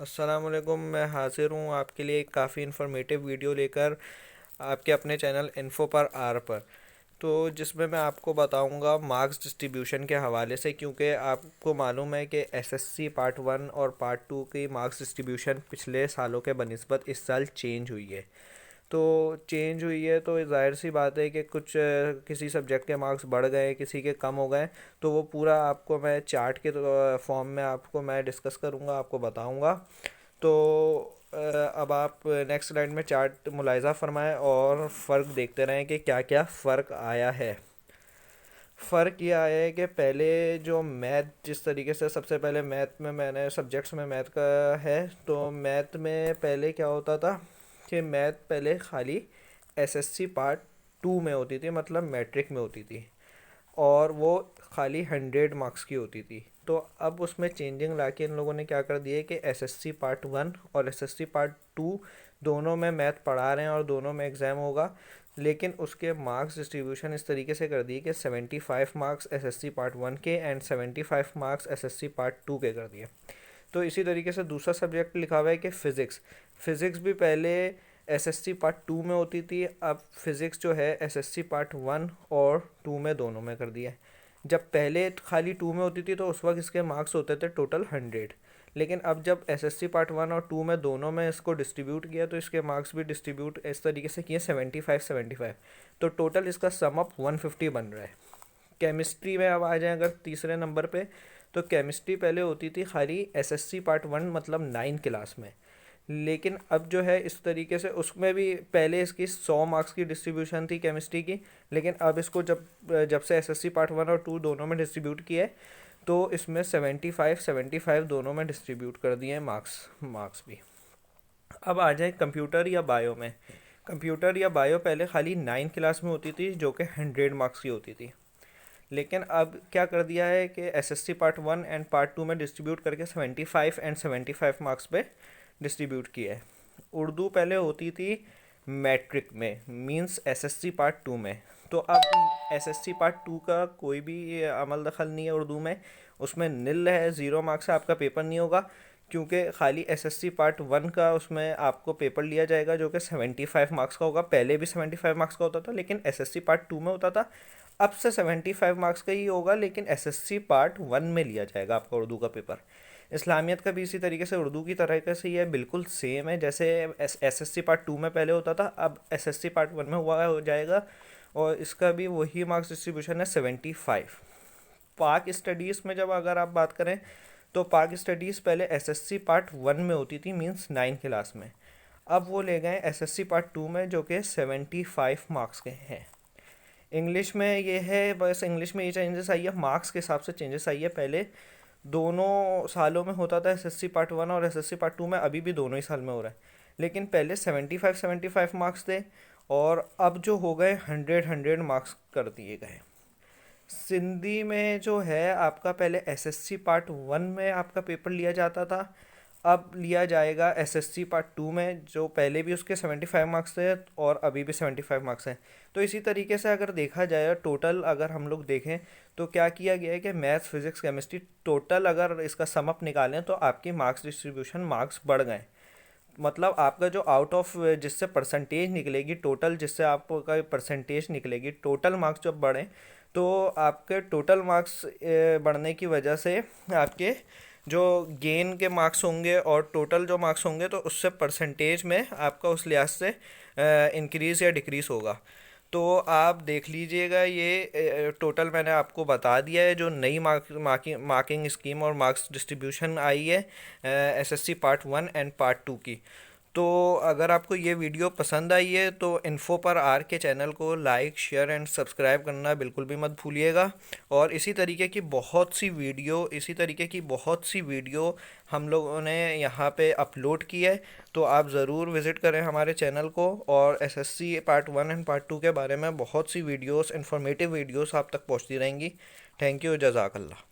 अस्सलाम वालेकुम। मैं हाज़िर हूँ आपके लिए एक काफ़ी इन्फॉर्मेटिव वीडियो लेकर आपके अपने चैनल इन्फो पर आर पर। तो जिसमें मैं आपको बताऊंगा मार्क्स डिस्ट्रीब्यूशन के हवाले से, क्योंकि आपको मालूम है कि एसएससी पार्ट 1 और पार्ट 2 की मार्क्स डिस्ट्रीब्यूशन पिछले सालों के बनिस्बत इस साल चेंज हुई है। तो चेंज हुई है तो ज़ाहिर सी बात है कि कुछ किसी सब्जेक्ट के मार्क्स बढ़ गए, किसी के कम हो गए। तो वो पूरा आपको मैं चार्ट के फॉर्म में आपको मैं डिस्कस करूँगा, आपको बताऊँगा। तो अब आप नेक्स्ट स्लाइड में चार्ट मुलाहिज़ा फरमाएं और फ़र्क देखते रहें कि क्या क्या फ़र्क आया है। फ़र्क ये आया है कि पहले जो मैथ, जिस तरीके से सबसे पहले मैथ में मैंने सब्जेक्ट्स में मैथ का है, तो मैथ में पहले क्या होता था कि मैथ पहले खाली एसएससी पार्ट 2 में होती थी, मतलब मैट्रिक में होती थी, और वो खाली 100 मार्क्स की होती थी। तो अब उसमें चेंजिंग ला के इन लोगों ने क्या कर दिया है कि एसएससी पार्ट 1 और एसएससी पार्ट 2 दोनों में मैथ पढ़ा रहे हैं और दोनों में एग्ज़ाम होगा। लेकिन उसके मार्क्स डिस्ट्रीब्यूशन इस तरीके से कर दिए कि 75 मार्क्स एसएससी पार्ट 1 के एंड 75 मार्क्स एसएससी पार्ट 2 के कर दिए। तो इसी तरीके से दूसरा सब्जेक्ट लिखा हुआ है कि फ़िज़िक्स। फ़िज़िक्स भी पहले एसएससी पार्ट 2 में होती थी, अब फ़िज़िक्स जो है एसएससी पार्ट 1 और 2 में दोनों में कर दिया है। जब पहले खाली 2 में होती थी तो उस वक्त इसके मार्क्स होते थे टोटल 100। लेकिन अब जब एसएससी पार्ट 1 और 2 में दोनों में इसको डिस्ट्रीब्यूट किया तो इसके मार्क्स भी डिस्ट्रीब्यूट इस तरीके से किए 75 75। तो टोटल इसका सम अप 150 बन रहा है। केमिस्ट्री में अब आ जाए अगर तीसरे नंबर पे, तो केमिस्ट्री पहले होती थी खाली एसएससी पार्ट 1 मतलब 9 क्लास में। लेकिन अब जो है इस तरीके से, उसमें भी पहले इसकी 100 मार्क्स की डिस्ट्रीब्यूशन थी केमिस्ट्री की। लेकिन अब इसको जब जब से एसएससी पार्ट 1 और 2 दोनों में डिस्ट्रीब्यूट किया है, तो इसमें 75 75 दोनों में डिस्ट्रीब्यूट कर दिए हैं मार्क्स मार्क्स भी। अब आ जाए कंप्यूटर या बायो में। कंप्यूटर या बायो पहले खाली 9 क्लास में होती थी, जो कि 100 मार्क्स की होती थी। लेकिन अब क्या कर दिया है कि एसएससी पार्ट 1 एंड पार्ट 2 में डिस्ट्रीब्यूट करके 75 एंड 75 मार्क्स पे डिस्ट्रीब्यूट किया है। उर्दू पहले होती थी मैट्रिक में, मींस एसएससी पार्ट 2 में। तो अब एसएससी पार्ट 2 का कोई भी अमल दखल नहीं है उर्दू में, उसमें निल है, 0 मार्क्स से आपका पेपर नहीं होगा। क्योंकि खाली एसएससी पार्ट 1 का उसमें आपको पेपर लिया जाएगा जो कि 75 मार्क्स का होगा। पहले भी 75 मार्क्स का होता था लेकिन एसएससी पार्ट 2 में होता था। अब से 75 मार्क्स का ही होगा, लेकिन एसएससी पार्ट 1 में लिया जाएगा आपका उर्दू का पेपर। इस्लामियत का भी इसी तरीके से उर्दू की तरह से ये बिल्कुल सेम है, जैसे एसएससी पार्ट 2 में पहले होता था, अब एसएससी पार्ट 1 में हुआ हो जाएगा। और इसका भी वही मार्क्स डिस्ट्रीब्यूशन है 75। पाक स्टडीज़ में जब अगर आप बात करें, तो पाक स्टडीज़ पहले एसएससी पार्ट 1 में होती थी, मींस 9 क्लास में। अब वो ले गए एसएससी पार्ट 2 में, जो कि 75 मार्क्स के हैं। इंग्लिश में ये है, बस इंग्लिश में ये चेंजेस आई है, मार्क्स के हिसाब से चेंजेस आई है। पहले दोनों सालों में होता था एसएससी पार्ट 1 और एसएससी पार्ट 2 में, अभी भी दोनों ही साल में हो रहा है। लेकिन पहले 75 75 मार्क्स थे, और अब जो हो गए 100 100 मार्क्स कर दिए गए। सिंधी में जो है आपका पहले एसएससी पार्ट 1 में आपका पेपर लिया जाता था, अब लिया जाएगा एसएससी पार्ट 2 में, जो पहले भी उसके 75 मार्क्स थे और अभी भी 75 मार्क्स हैं। तो इसी तरीके से अगर देखा जाए टोटल, अगर हम लोग देखें तो क्या किया गया है कि मैथ्स फिज़िक्स केमिस्ट्री टोटल अगर इसका सम अप निकालें तो आपकी मार्क्स डिस्ट्रीब्यूशन मार्क्स बढ़ गए। मतलब आपका जो आउट ऑफ जिससे परसेंटेज निकलेगी, टोटल जिससे आपका परसेंटेज निकलेगी, टोटल मार्क्स जब बढ़े तो आपके टोटल मार्क्स बढ़ने की वजह से आपके जो गेन के मार्क्स होंगे और टोटल जो मार्क्स होंगे, तो उससे परसेंटेज में आपका उस लिहाज से इंक्रीज़ या डिक्रीज़ होगा। तो आप देख लीजिएगा, ये टोटल मैंने आपको बता दिया है जो नई मार्किंग स्कीम और मार्क्स डिस्ट्रीब्यूशन आई है एसएससी पार्ट 1 एंड पार्ट 2 की। तो अगर आपको ये वीडियो पसंद आई है तो इन्फो पर आर के चैनल को लाइक शेयर एंड सब्सक्राइब करना बिल्कुल भी मत भूलिएगा। और इसी तरीके की बहुत सी वीडियो हम लोगों ने यहाँ पे अपलोड की है। तो आप ज़रूर विज़िट करें हमारे चैनल को, और एसएससी पार्ट 1 एंड पार्ट 2 के बारे में बहुत सी वीडियोस, इंफॉर्मेटिव वीडियोस आप तक पहुँचती रहेंगी। थैंक यू, जज़ाकल्लाह।